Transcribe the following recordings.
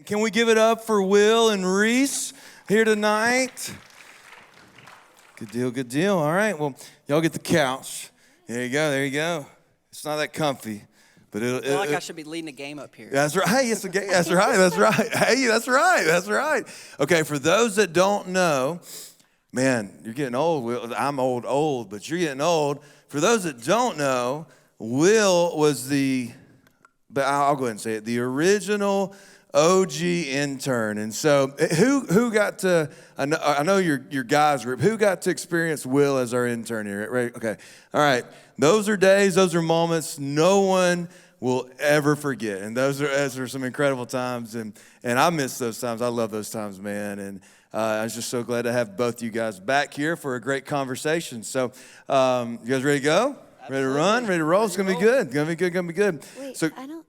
Can we give it up for Will and Reece here tonight? Good deal, good deal. All right, well, y'all get the couch. There you go, there you go. It's not that comfy, but I feel like I should be leading a game up here. That's right. Hey, it's a game. That's right. That's right. Hey, that's right. That's right. Okay, for those that don't know, man, you're getting old. Will. I'm old, but you're getting old. For those that don't know, Will was but I'll go ahead and say it, the original OG intern. And so who got to, I know your guys group, who got to experience Will as our intern here, right? Okay, all right. Those are days, those are moments no one will ever forget. And those are some incredible times. And I miss those times. I love those times, man. And I was just so glad to have both you guys back here for a great conversation. So you guys ready to go? Ready to run? Ready to roll? It's going to be good. Going to be good. Going to be good. Wait, so,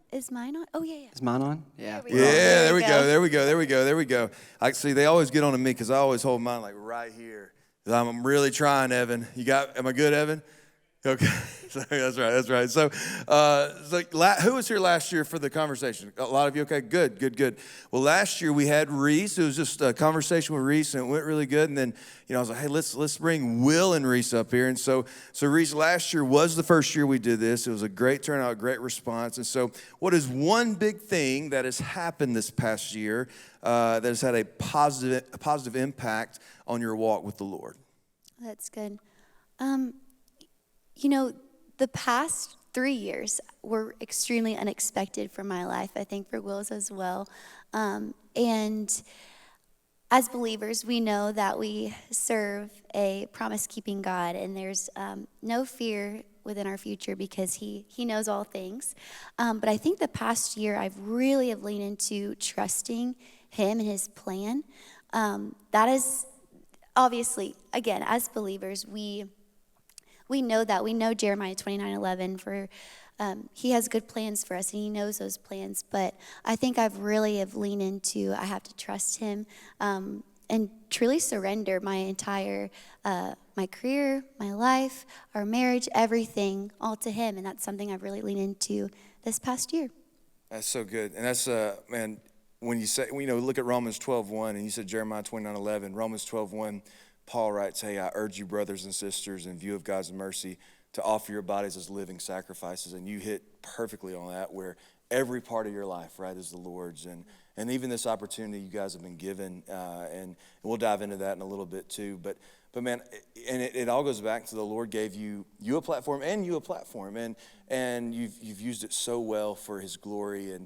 is mine on? Oh, yeah. Is mine on? Yeah. There we go. I see they always get on to me because I always hold mine like right here. I'm really trying, Evan. Am I good, Evan? Okay, that's right. So, who was here last year for the conversation? A lot of you, okay, good. Well, last year we had Reece. It was just a conversation with Reece, and it went really good. And then, I was like, hey, let's bring Will and Reece up here. And so Reece, last year was the first year we did this. It was a great turnout, great response. And so, what is one big thing that has happened this past year that has had a positive impact on your walk with the Lord? That's good. The past 3 years were extremely unexpected for my life, I think for Will's as well. And as believers, we know that we serve a promise-keeping God, and there's no fear within our future because He knows all things. But I think the past year, I've really have leaned into trusting Him and His plan. That is, obviously, again, as believers, we know that. We know Jeremiah 29:11 for He has good plans for us, and He knows those plans. But I think I've really have leaned into I have to trust Him and truly surrender my entire my career, my life, our marriage, everything, all to Him. And that's something I've really leaned into this past year. That's so good. And that's, man, when you say, look at Romans 12:1, and you said Jeremiah 29:11, Romans 12:1, Paul writes, hey, I urge you, brothers and sisters, in view of God's mercy, to offer your bodies as living sacrifices. And you hit perfectly on that, where every part of your life, right, is the Lord's. And even this opportunity you guys have been given, and we'll dive into that in a little bit too. But man, and it all goes back to the Lord gave you a platform and you a platform. And you've used it so well for His glory.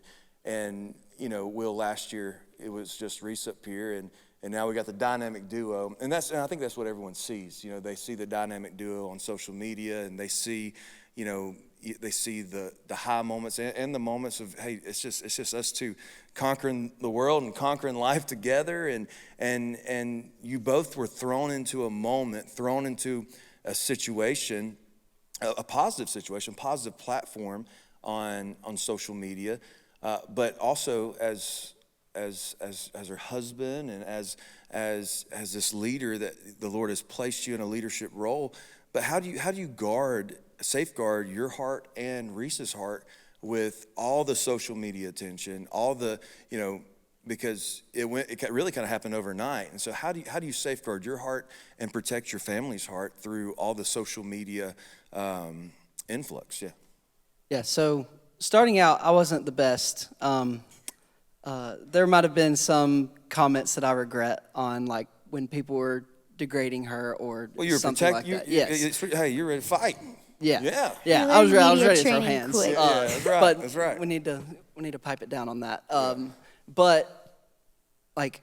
And Will, last year, it was just Reece up here, and now we got the dynamic duo, and I think that's what everyone sees. They see the dynamic duo on social media, and they see, the high moments and the moments of, hey, it's just us two conquering the world and conquering life together, and you both were thrown into a situation, a positive situation, positive platform on social media, but also as her husband and as this leader that the Lord has placed you in a leadership role. But how do you safeguard your heart and Reece's heart with all the social media attention, all the, because it really kind of happened overnight. And so how do you safeguard your heart and protect your family's heart through all the social media influx? Yeah, so starting out, I wasn't the best. There might have been some comments that I regret on, like when people were degrading her or something like that. Yes. Hey, you're ready to fight. Yeah. I was ready to throw hands. That's right. But that's right. we need to pipe it down on that. But like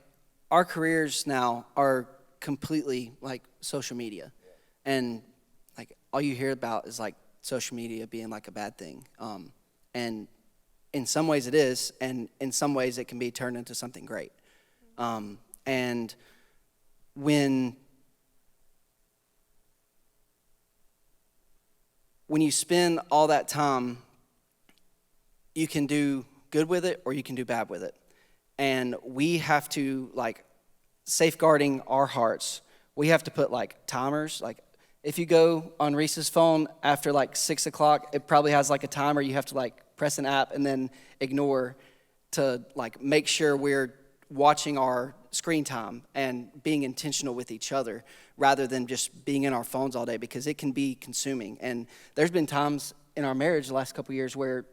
our careers now are completely like social media, and like all you hear about is like social media being like a bad thing. And in some ways it is, and in some ways it can be turned into something great. And when you spend all that time, you can do good with it or you can do bad with it. And we have to, like, safeguarding our hearts, we have to put like timers. Like if you go on Reece's phone after like 6 o'clock, it probably has like a timer. You have to like press an app and then ignore. to like make sure we're watching our screen time and being intentional with each other rather than just being in our phones all day, because it can be consuming. And there's been times in our marriage the last couple of years where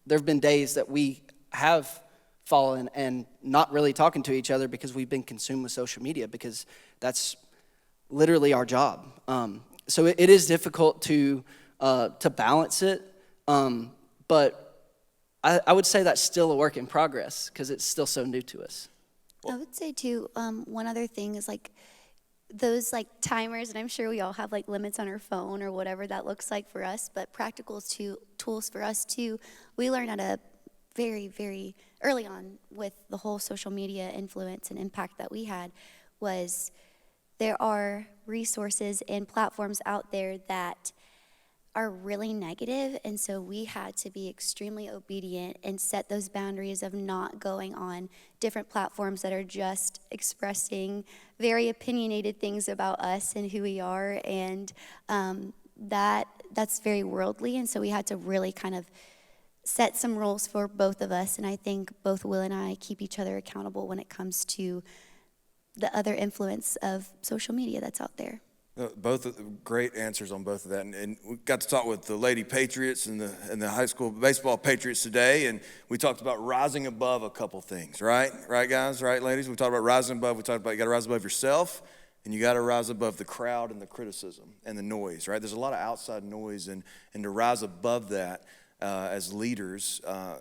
there have been days that we have fallen and not really talking to each other because we've been consumed with social media, because that's literally our job. So it is difficult to balance it, but I would say that's still a work in progress because it's still so new to us. I would say too, one other thing is like those like timers, and I'm sure we all have like limits on our phone or whatever that looks like for us, but practical tools for us too. We learned at a very, very early on with the whole social media influence and impact that we had was there are resources and platforms out there that are really negative, and so we had to be extremely obedient and set those boundaries of not going on different platforms that are just expressing very opinionated things about us and who we are, and that's very worldly, and so we had to really kind of set some rules for both of us, and I think both Will and I keep each other accountable when it comes to the other influence of social media that's out there. Both great answers on both of that, and we got to talk with the Lady Patriots and the high school baseball Patriots today, and we talked about rising above a couple things, right guys, right ladies? We talked about rising above. We talked about you got to rise above yourself, and you got to rise above the crowd and the criticism and the noise, right? There's a lot of outside noise, and to rise above that as leaders, I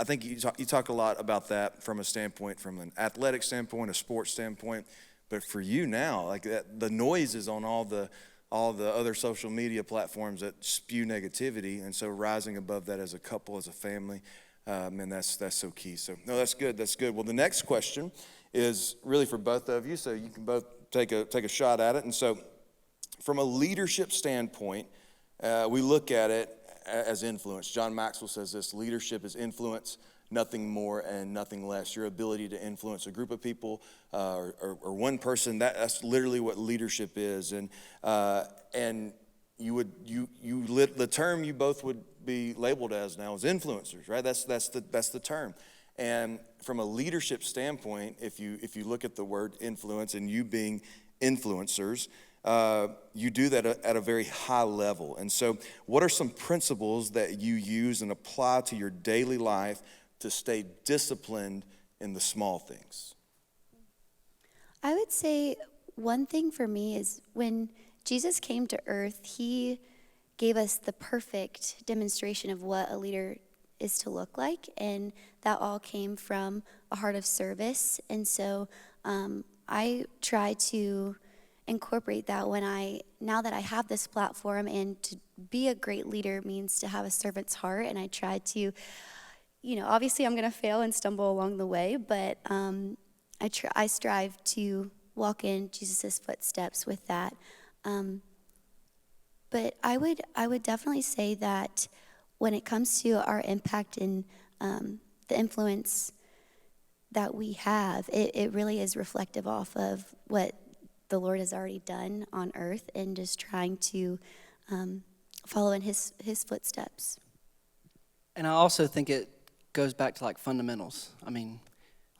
think you talk a lot about that from a standpoint, from an athletic standpoint, a sports standpoint. But for you now, like the noise is on all the other social media platforms that spew negativity, and so rising above that as a couple, as a family, man, that's so key. So no, that's good. That's good. Well, the next question is really for both of you, so you can both take a shot at it. And so, from a leadership standpoint, we look at it as influence. John Maxwell says this: leadership is influence, nothing more and nothing less. Your ability to influence a group of people or one person, that's literally what leadership is. And the term you both would be labeled as now is influencers, right? That's the term. And from a leadership standpoint, if you look at the word influence and you being influencers, you do that at a very high level. And so what are some principles that you use and apply to your daily life to stay disciplined in the small things? I would say one thing for me is when Jesus came to earth, he gave us the perfect demonstration of what a leader is to look like, and that all came from a heart of service. And so I try to incorporate that now that I have this platform, and to be a great leader means to have a servant's heart, and I try to, obviously I'm going to fail and stumble along the way, but I strive to walk in Jesus' footsteps with that. But I would definitely say that when it comes to our impact and the influence that we have, it really is reflective off of what the Lord has already done on earth, and just trying to follow in his footsteps. And I also think it goes back to like fundamentals. I mean,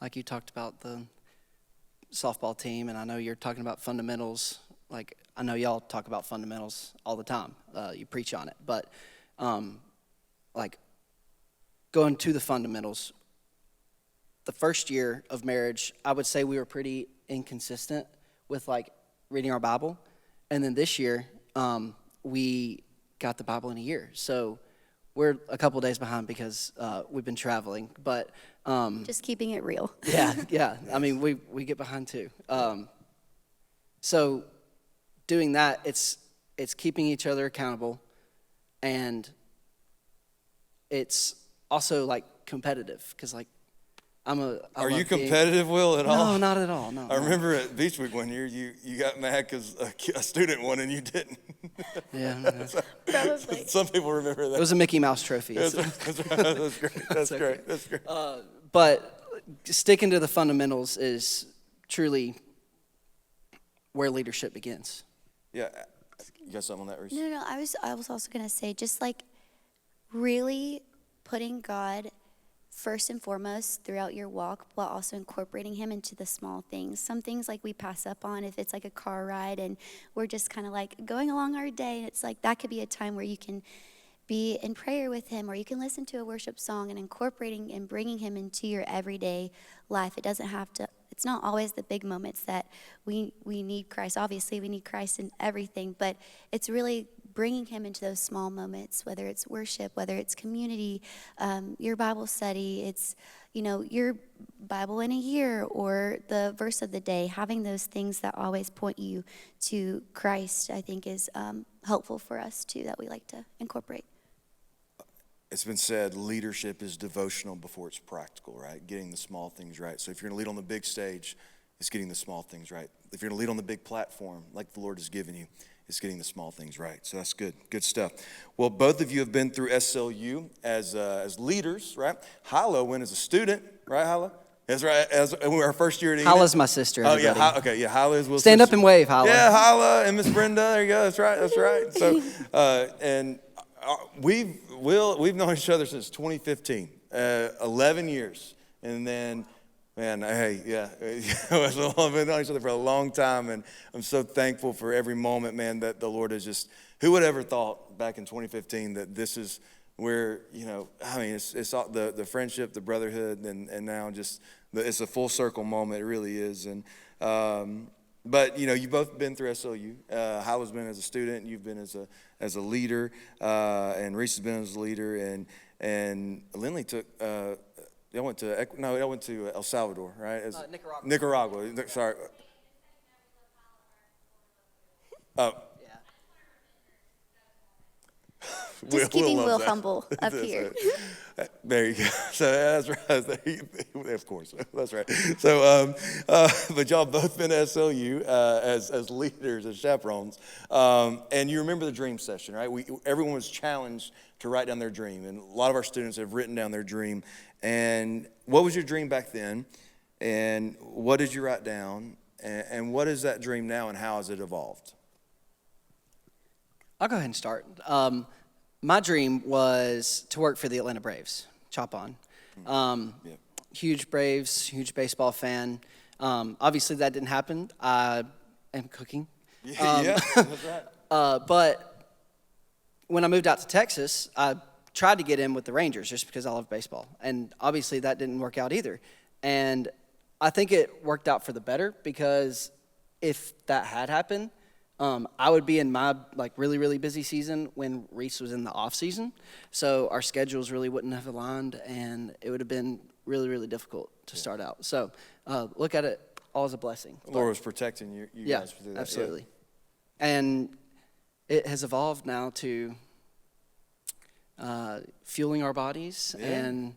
like you talked about the softball team, and I know you're talking about fundamentals. Like, I know y'all talk about fundamentals all the time. You preach on it. But like going to the fundamentals, the first year of marriage, I would say we were pretty inconsistent with like reading our Bible. And then this year, we got the Bible in a year. So we're a couple days behind because we've been traveling, but just keeping it real. yeah. I mean, we get behind too. So doing that, it's keeping each other accountable, and it's also like competitive, because like Are you competitive, Will, at all? No, not at all. No. I remember at Beach Week one year, you got mad because a student won and you didn't. Yeah. Probably. Some people remember that. It was a Mickey Mouse trophy. That's great. That's great. That's great. But sticking to the fundamentals is truly where leadership begins. Yeah. You got something on that, Reece? No. I was also going to say, just like really putting God first and foremost throughout your walk, while also incorporating him into the small things. Some things like we pass up on if it's like a car ride and we're just kind of like going along our day. And it's like that could be a time where you can be in prayer with him, or you can listen to a worship song and incorporating and bringing him into your everyday life. It doesn't have to, it's not always the big moments that we need Christ. Obviously, we need Christ in everything, but it's really bringing him into those small moments, whether it's worship, whether it's community, your Bible study, it's, your Bible in a year, or the verse of the day. Having those things that always point you to Christ, I think, is helpful for us too, that we like to incorporate. It's been said, leadership is devotional before it's practical, right? Getting the small things right. So if you're going to lead on the big stage, it's getting the small things right. If you're going to lead on the big platform, like the Lord has given you, it's getting the small things right. So that's good. Good stuff. Well, both of you have been through SLU as leaders, right? Hyla went as a student, right, Hyla? That's right. As our first year at Eden. Hyla's my sister, everybody. Oh, yeah. Okay, yeah. Hyla is Will's Stand sister. up and wave, Hyla. Yeah, Hyla and Miss Brenda. There you go. That's right. That's right. So, and we've known each other since 2015, 11 years. And then, man, hey, yeah, we've known each other for a long time, and I'm so thankful for every moment, man, that the Lord has just, who would ever thought back in 2015 that this is where, it's all the friendship, the brotherhood, and now just, it's a full circle moment, it really is. And but you've both been through SLU. Hyla's been as a student, you've been as a leader, and Reece has been as a leader, and Lindley took. I went to El Salvador, right? Nicaragua. Nicaragua. Sorry. Oh. Just keeping Will humble up here. There you go. So that's right. Of course, that's right. So, but y'all both been at SLU as leaders, as chaperones, and you remember the dream session, right? Everyone was challenged to write down their dream, and a lot of our students have written down their dream. And what was your dream back then? And what did you write down? And what is that dream now, and how has it evolved? I'll go ahead and start. My dream was to work for the Atlanta Braves, chop on. Huge Braves, huge baseball fan. Obviously, that didn't happen. I am cooking. Yeah, that's right. But when I moved out to Texas, I tried to get in with the Rangers just because I love baseball. And obviously, that didn't work out either. And I think it worked out for the better, because if that had happened, I would be in my really, really busy season when Reece was in the off season. So our schedules really wouldn't have aligned, and it would have been really, really difficult to start out. So look at it all as a blessing. The Lord was protecting you guys through that. Absolutely. Yeah. And it has evolved now to fueling our bodies and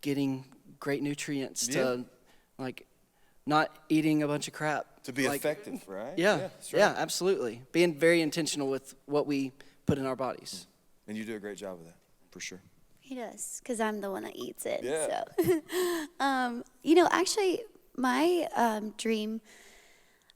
getting great nutrients to not eating a bunch of crap. To be effective, right? Yeah, that's right. Yeah, absolutely. Being very intentional with what we put in our bodies. And you do a great job of that, for sure. He does, because I'm the one that eats it. Yeah. So, actually, my dream,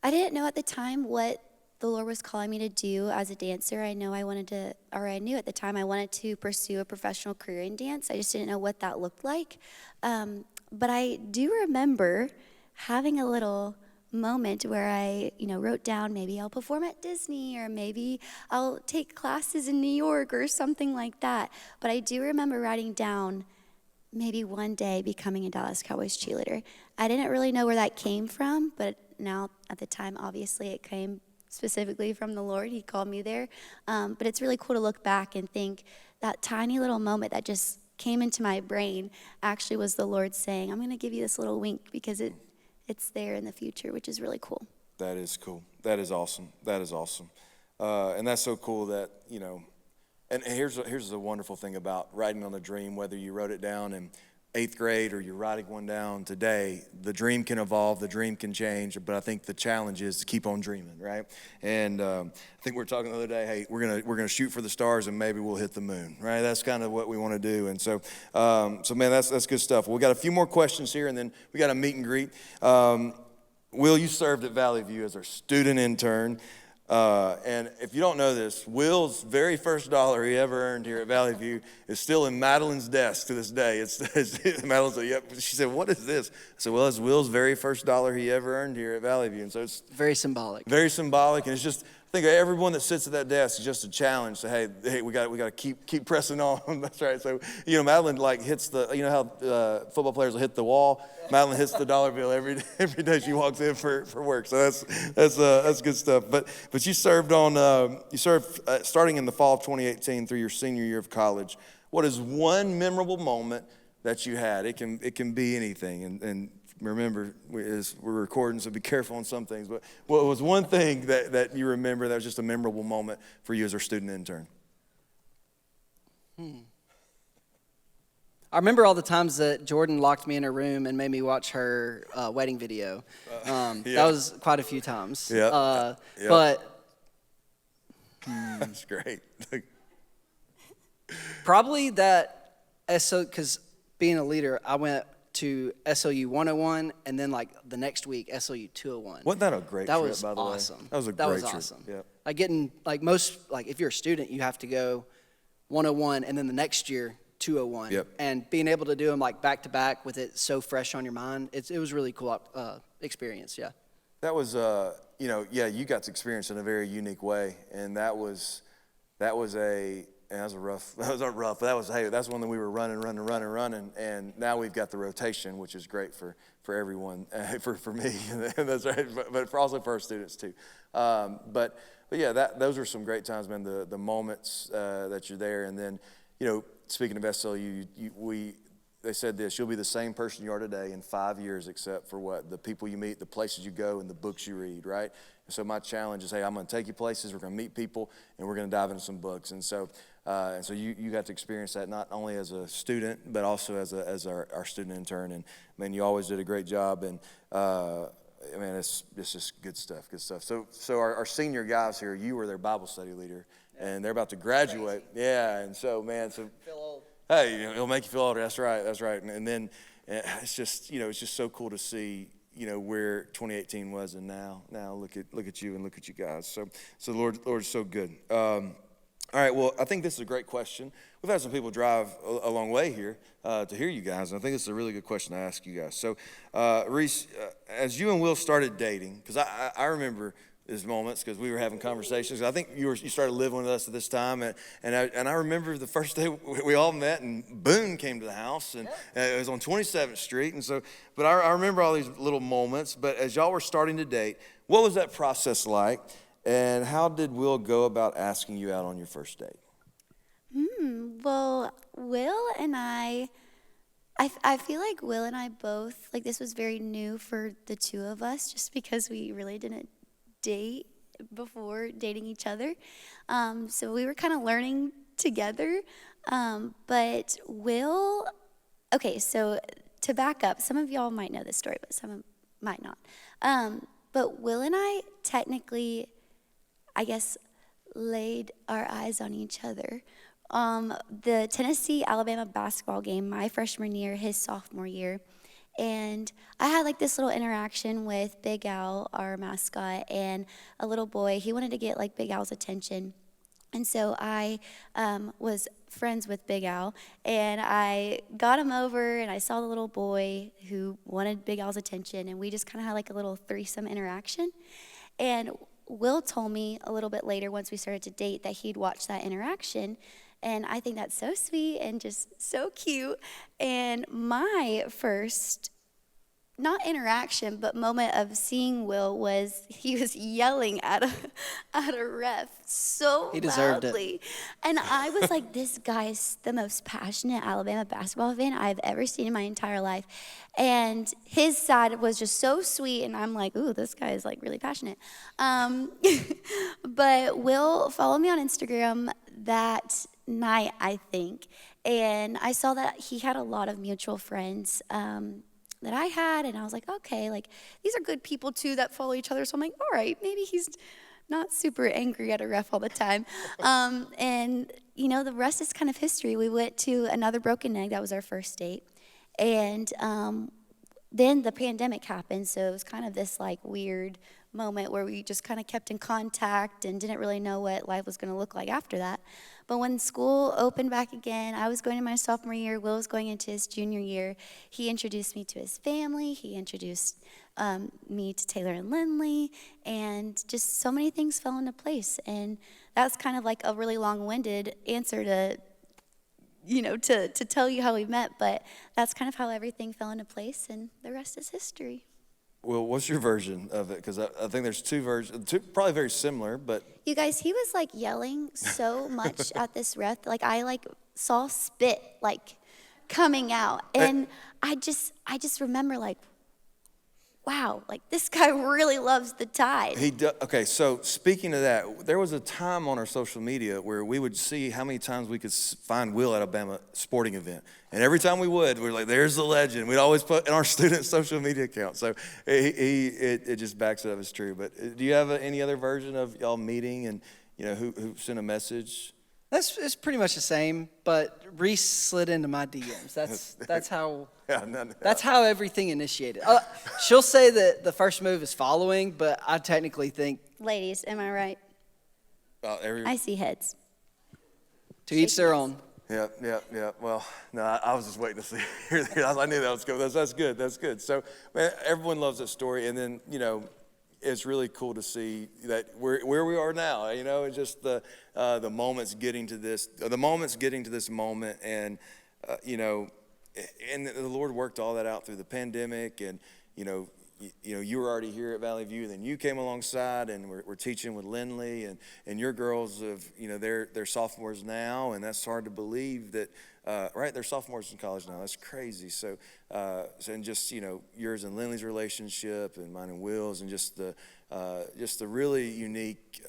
I didn't know at the time what the Lord was calling me to do as a dancer. I knew at the time I wanted to pursue a professional career in dance. I just didn't know what that looked like. But I do remember having a little moment where I, wrote down, maybe I'll perform at Disney, or maybe I'll take classes in New York or something like that. But I do remember writing down maybe one day becoming a Dallas Cowboys cheerleader. I didn't really know where that came from, but now at the time, obviously, it came specifically from the Lord. He called me there. But it's really cool to look back and think that tiny little moment that just came into my brain actually was the Lord saying, I'm going to give you this little wink, because it's there in the future, which is really cool. That is cool. That is awesome. That is awesome. And that's so cool that, and here's the wonderful thing about writing on a dream, whether you wrote it down in 8th grade or you're writing one down today, the dream can evolve, the dream can change, but I think the challenge is to keep on dreaming, right? And I think we were talking the other day, hey, we're gonna shoot for the stars and maybe we'll hit the moon, right? That's kind of what we want to do. And so man, that's good stuff. We got a few more questions here, and then we got a meet and greet. Will, you served at Valley View as our student intern. And if you don't know this, Will's very first dollar he ever earned here at Valley View is still in Madeline's desk to this day. Madeline said, "Yep." She said, "What is this?" I said, "Well, it's Will's very first dollar he ever earned here at Valley View." And so it's Very symbolic. very symbolic, and it's just, I think everyone that sits at that desk is just a challenge. So hey, we got to keep pressing on. That's right. So Madeline like hits the, how football players will hit the wall. Madeline hits the dollar bill every day she walks in for work. So that's good stuff. But you served starting in the fall of 2018 through your senior year of college. What is one memorable moment that you had? It can be anything, and remember, we're recording, so be careful on some things. But what was one thing that you remember that was just a memorable moment for you as our student intern? I remember all the times that Jordan locked me in a room and made me watch her wedding video. That was quite a few times. Yeah. But That's great. probably that because being a leader, I went to SLU 101 and then like the next week SLU 201. Wasn't that a great trip, was by the way? awesome. That was a That great was trip. awesome. Yep. If you're a student, you have to go 101 and then the next year 201. Yep. And being able to do them like back to back with it so fresh on your mind, it was really cool experience. Yeah. That was, you got to experience it in a very unique way, and that was rough. That's one that we were running, and now we've got the rotation, which is great for everyone, for me, that's right, but also for our students too. But yeah, those were some great times, man. The moments that you're there, and then speaking of SLU, they said this: you'll be the same person you are today in 5 years, except for what? The people you meet, the places you go, and the books you read, right? And so my challenge is, hey, I'm going to take you places, we're going to meet people, and we're going to dive into some books. And so you got to experience that not only as a student, but also as our student intern. And man, you always did a great job. And man, it's just good stuff. So our senior guys here, you were their Bible study leader, and they're about to graduate. Yeah, and so man, feel old. Hey, it'll make you feel older. That's right. And then it's just so cool to see where 2018 was, and now look at you and look at you guys. So the Lord is so good. All right, well, I think this is a great question. We've had some people drive a long way here to hear you guys, and I think this is a really good question to ask you guys. So, Reece, as you and Will started dating, because I remember these moments because we were having conversations. I think you started living with us at this time, and I remember the first day we all met, and Boone came to the house, and it was on 27th Street, and so. But I remember all these little moments. But as y'all were starting to date, what was that process like, and how did Will go about asking you out on your first date? Well, Will and I feel like Will and I both, like, this was very new for the two of us, just because we really didn't date before dating each other. So we were kind of learning together. But Will, okay, so to back up, some of y'all might know this story, but some might not. But Will and I technically, I guess, laid our eyes on each other. The Tennessee-Alabama basketball game, my freshman year, his sophomore year. And I had like this little interaction with Big Al, our mascot, and a little boy. He wanted to get like Big Al's attention. And so I was friends with Big Al, and I got him over, and I saw the little boy who wanted Big Al's attention, and we just kind of had like a little threesome interaction. And Will told me a little bit later, once we started to date, that he'd watched that interaction. And I think that's so sweet and just so cute. And my first, not interaction, but moment of seeing Will was he was yelling at a ref so He deserved loudly. it. And I was like, this guy is the most passionate Alabama basketball fan I've ever seen in my entire life. And his side was just so sweet, and I'm like, ooh, this guy is like really passionate. But Will followed me on Instagram that night, I think, and I saw that he had a lot of mutual friends that I had, and I was like, okay, like these are good people too that follow each other. So I'm like, all right, maybe he's not super angry at a ref all the time. And the rest is kind of history. We went to another Broken Egg. That was our first date, and then the pandemic happened, so it was kind of this like weird moment where we just kind of kept in contact and didn't really know what life was going to look like after that. But when school opened back again, I was going to my sophomore year, Will was going into his junior year. He introduced me to his family. He introduced me to Taylor and Lindley, and just so many things fell into place. And that's kind of like a really long-winded answer to to tell you how we met, but that's kind of how everything fell into place, and the rest is history. Well, what's your version of it? Because I think there's two versions, probably very similar, but You guys, he was like yelling so much at this ref, like I saw spit like coming out, and I just remember like, wow, like this guy really loves the Tide. Okay, so speaking of that, there was a time on our social media where we would see how many times we could find Will at Alabama sporting event. And every time we would, we were like, there's the legend. We'd always put in our students' social media account. So it just backs it up as true. But do you have any other version of y'all meeting and, who sent a message? It's pretty much the same, but Reece slid into my DMs. That's how that's how everything initiated. She'll say that the first move is following, but I technically think Ladies, am I right? I see heads. To each their own. Yeah. Well, no, I was just waiting to see. I knew that was good. That's good. That's good. So, man, everyone loves that story, and then it's really cool to see that where we are now. And just the moments getting to this, moment, and and the Lord worked all that out through the pandemic, and you were already here at Valley View, then you came alongside, and we're teaching with Lindley, and your girls have, they're sophomores now, and that's hard to believe that, right? They're sophomores in college now. That's crazy. So and just yours and Lindley's relationship, and mine and Will's, and just the really unique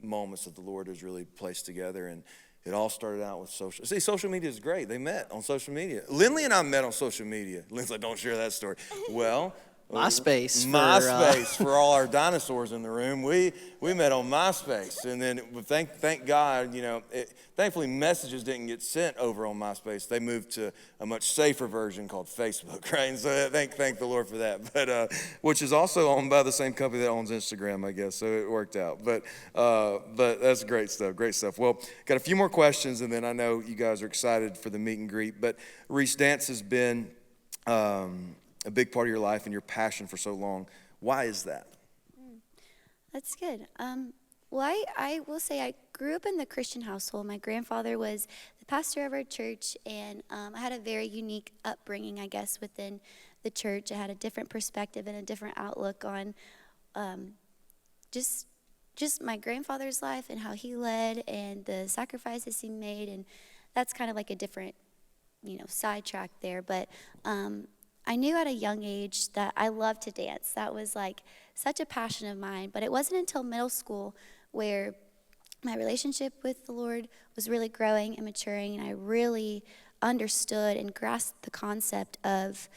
moments that the Lord has really placed together. And it all started out with social. See, social media is great. They met on social media. Lindley and I met on social media. Lindley's like, don't share that story. Well, MySpace for all our dinosaurs in the room. We met on MySpace, and then thank God, thankfully messages didn't get sent over on MySpace. They moved to a much safer version called Facebook, right? And so thank the Lord for that. But which is also owned by the same company that owns Instagram, I guess. So it worked out. But that's great stuff. Great stuff. Well, got a few more questions, and then I know you guys are excited for the meet and greet. But Reece, dance has been a big part of your life and your passion for so long. Why is that? That's good. Well, I will say I grew up in the Christian household. My grandfather was the pastor of our church, and I had a very unique upbringing, I guess, within the church. I had a different perspective and a different outlook on just my grandfather's life and how he led and the sacrifices he made, and that's kind of like a different, sidetrack there. But I knew at a young age that I loved to dance. That was like such a passion of mine. But it wasn't until middle school where my relationship with the Lord was really growing and maturing, and I really understood and grasped the concept of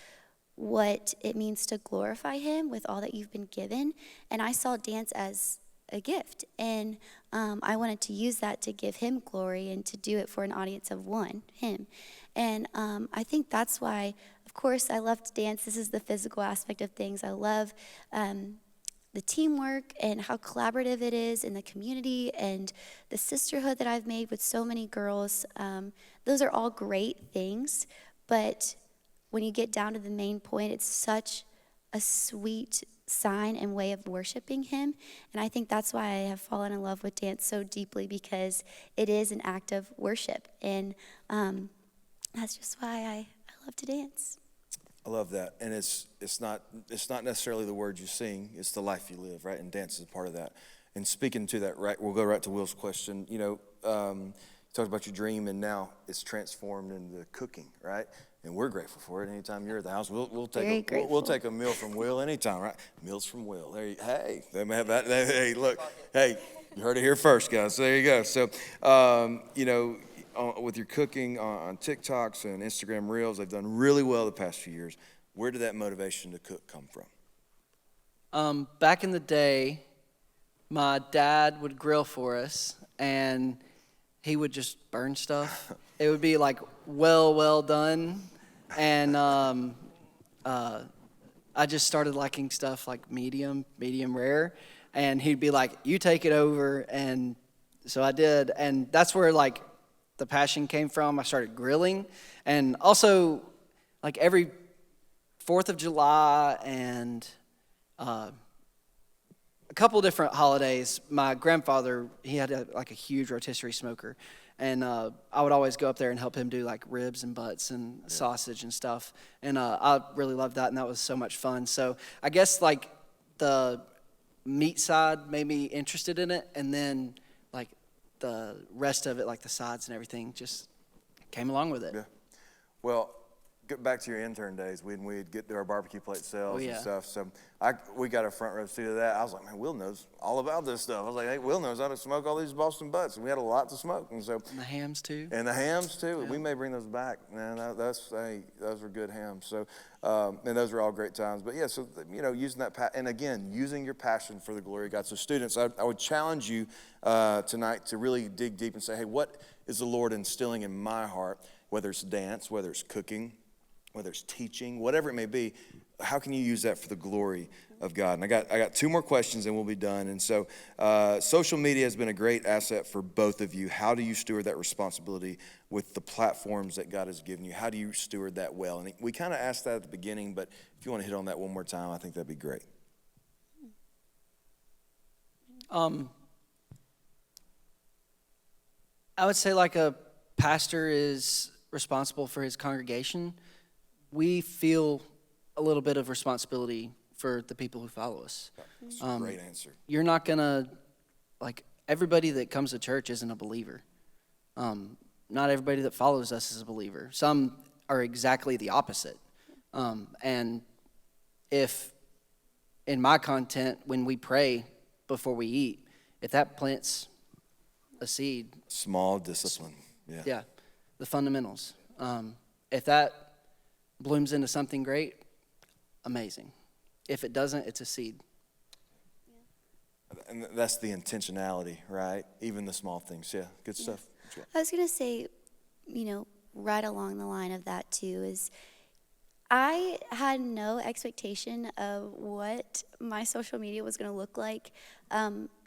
what it means to glorify Him with all that you've been given. And I saw dance as a gift, and I wanted to use that to give Him glory and to do it for an audience of one, Him. And I think that's why, of course, I love to dance. This is the physical aspect of things. I love the teamwork and how collaborative it is in the community, and the sisterhood that I've made with so many girls. Those are all great things, but when you get down to the main point, it's such a sweet sign and way of worshiping Him. And I think that's why I have fallen in love with dance so deeply, because it is an act of worship. And that's just why I love to dance. I love that. And it's not necessarily the words you sing, it's the life you live, right? And dance is a part of that. And speaking to that, right, we'll go right to Will's question. You talked about your dream, and now it's transformed into cooking, right? And we're grateful for it. Anytime you're at the house, we'll take a meal from Will anytime, right? Meals from Will. They may have that. Hey, look, hey, you heard it here first, guys. So there you go. So, with your cooking on TikToks and Instagram Reels, they've done really well the past few years. Where did that motivation to cook come from? Back in the day, my dad would grill for us, and he would just burn stuff. It would be like well done. And I I just started liking stuff like medium rare, and he'd be like, "You take it over," and so I did, and that's where like the passion came from. I started grilling, and also like every 4th of July and a couple different holidays, my grandfather, he had like a huge rotisserie smoker, and I would always go up there and help him do like ribs and butts and sausage and stuff, and I really loved that, and that was so much fun. So I guess like the meat side made me interested in it, and then like the rest of it, like the sides and everything, just came along with it. Yeah. Well, get back to your intern days when we'd get to our barbecue plate sales and stuff. So we got a front row seat of that. I was like, man, Will knows all about this stuff. I was like, hey, Will knows how to smoke all these Boston butts, and we had a lot to smoke. And so And the hams too. And the hams too. Yeah. We may bring those back. Man, those were good hams. So and those were all great times. But yeah, so using that and again, using your passion for the glory of God. So students, I would challenge you tonight to really dig deep and say, hey, what is the Lord instilling in my heart? Whether it's dance, whether it's cooking, whether it's teaching, whatever it may be, how can you use that for the glory of God? And I got 2 more questions and we'll be done. And so social media has been a great asset for both of you. How do you steward that responsibility with the platforms that God has given you? How do you steward that well? And we kind of asked that at the beginning, but if you want to hit on that one more time, I think that'd be great. I would say like a pastor is responsible for his congregation. We feel a little bit of responsibility for the people who follow us. That's a great answer. You're not gonna, like, everybody that comes to church isn't a believer. Not everybody that follows us is a believer. Some are exactly the opposite. And if in my content, when we pray before we eat, if that plants a seed. Small discipline. Yeah, the fundamentals. If that blooms into something great, amazing. If it doesn't, it's a seed. And that's the intentionality, right? Even the small things. Yeah, good stuff. I was going to say, right along the line of that too, is I had no expectation of what my social media was going to look like.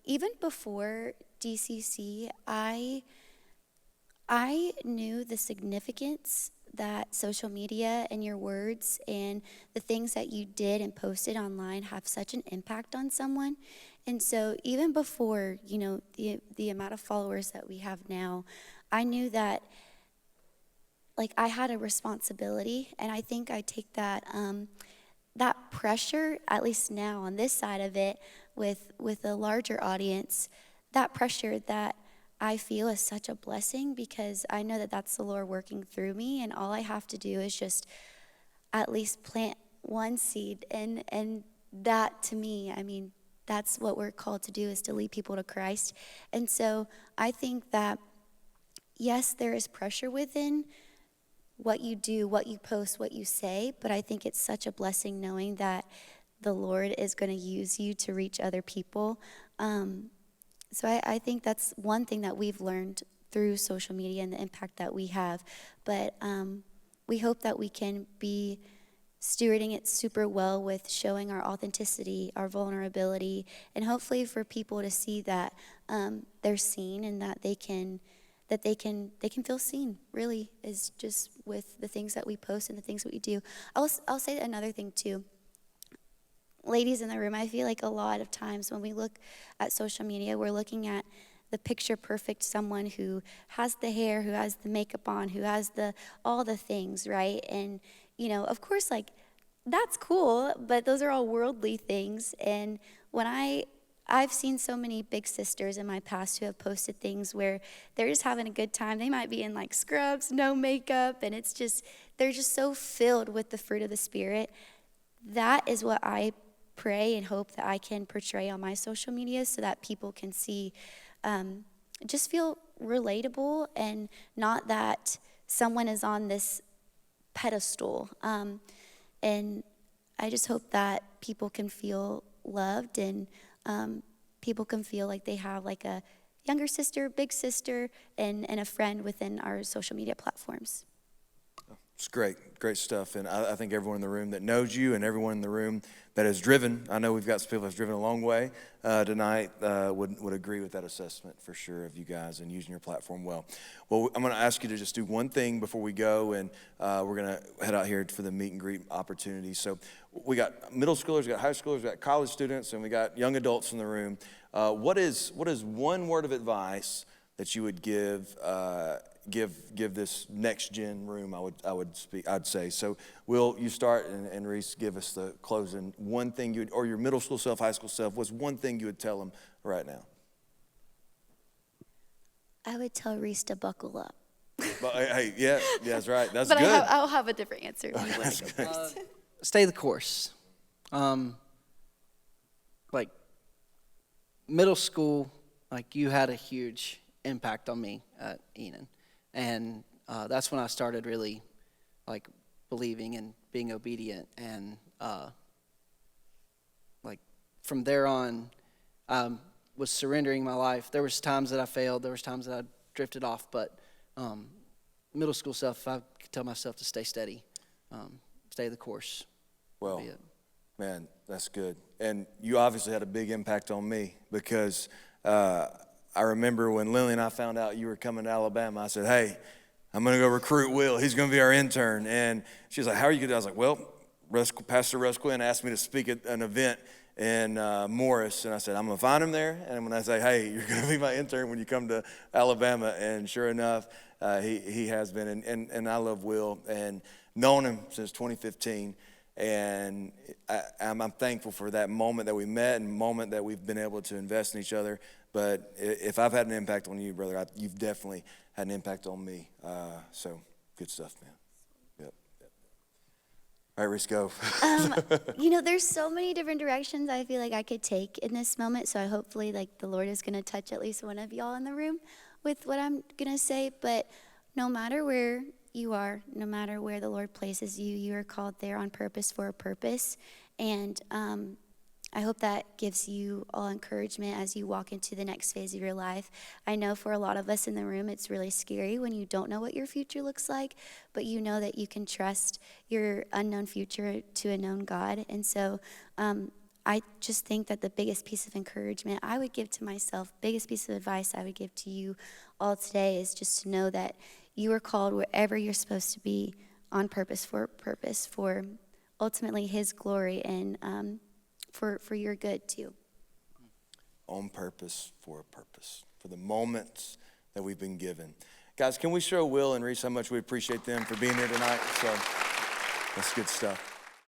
Even before DCC, I knew the significance that social media and your words and the things that you did and posted online have such an impact on someone. And so even before, the amount of followers that we have now, I knew that I had a responsibility, and I think I take that that pressure, at least now on this side of it, with a larger audience, that pressure that I feel is such a blessing, because I know that that's the Lord working through me, and all I have to do is just at least plant one seed, and that to me, that's what we're called to do, is to lead people to Christ. And so I think that, yes, there is pressure within what you do, what you post, what you say, but I think it's such a blessing knowing that the Lord is going to use you to reach other people. So I think that's one thing that we've learned through social media and the impact that we have. But we hope that we can be stewarding it super well with showing our authenticity, our vulnerability, and hopefully for people to see that they're seen and that they can feel seen, really, is just with the things that we post and the things that we do. I'll say another thing too. Ladies in the room, I feel like a lot of times when we look at social media, we're looking at the picture perfect someone who has the hair, who has the makeup on, who has all the things, right? And of course, that's cool, but those are all worldly things. And when I've seen so many big sisters in my past who have posted things where they're just having a good time. They might be in scrubs, no makeup, and they're just so filled with the fruit of the Spirit. That is what I pray and hope that I can portray on my social media, so that people can see, just feel relatable, and not that someone is on this pedestal. And I just hope that people can feel loved, and people can feel like they have a younger sister, big sister, and a friend within our social media platforms. It's great stuff. And I think everyone in the room that knows you and everyone in the room that has driven, I know we've got some people that's driven a long way tonight, would agree with that assessment for sure of you guys and using your platform well. Well, I'm going to ask you to just do one thing before we go, and we're going to head out here for the meet and greet opportunity. So we got middle schoolers, we got high schoolers, we got college students, and we got young adults in the room. What is one word of advice that you would give this next gen room? I'd say. So Will, you start, and Reece, give us the closing. One thing you would, or your middle school self, high school self, what's one thing you would tell them right now? I would tell Reece to buckle up. But, hey, yeah, that's right. That's but good. I'll have a different answer. If you want to go first. Stay the course. Like middle school, like you had a huge impact on me at Enon, and that's when I started really like believing and being obedient, and like from there on, was surrendering my life. There was times that I failed, there was times that I drifted off, but middle school self, I could tell myself to stay steady, stay the course. Well, man, that's good. And you obviously had a big impact on me, because I remember when Lily and I found out you were coming to Alabama, I said, hey, I'm going to go recruit Will. He's going to be our intern. And she was like, how are you going to do it? I was like, well, Pastor Russ Quinn asked me to speak at an event in Morris. And I said, I'm going to find him there. And when I say, hey, you're going to be my intern when you come to Alabama. And sure enough, he has been. And I love Will and known him since 2015. And I'm thankful for that moment that we met and moment that we've been able to invest in each other. But if I've had an impact on you, brother, you've definitely had an impact on me. So good stuff, man. Yep. All right, Reece, go. There's so many different directions I feel like I could take in this moment. So hopefully, like, the Lord is going to touch at least one of y'all in the room with what I'm going to say. But no matter where you are, no matter where the Lord places you, you are called there on purpose for a purpose. And I hope that gives you all encouragement as you walk into the next phase of your life. I know for a lot of us in the room, it's really scary when you don't know what your future looks like, but you know that you can trust your unknown future to a known God. And so I just think that the biggest piece of encouragement I would give to myself, biggest piece of advice I would give to you all today is just to know that you are called wherever you're supposed to be on purpose for ultimately His glory and for your good too. On purpose, for a purpose, for the moments that we've been given. Guys, can we show Will and Reece how much we appreciate them for being here tonight? So that's good stuff.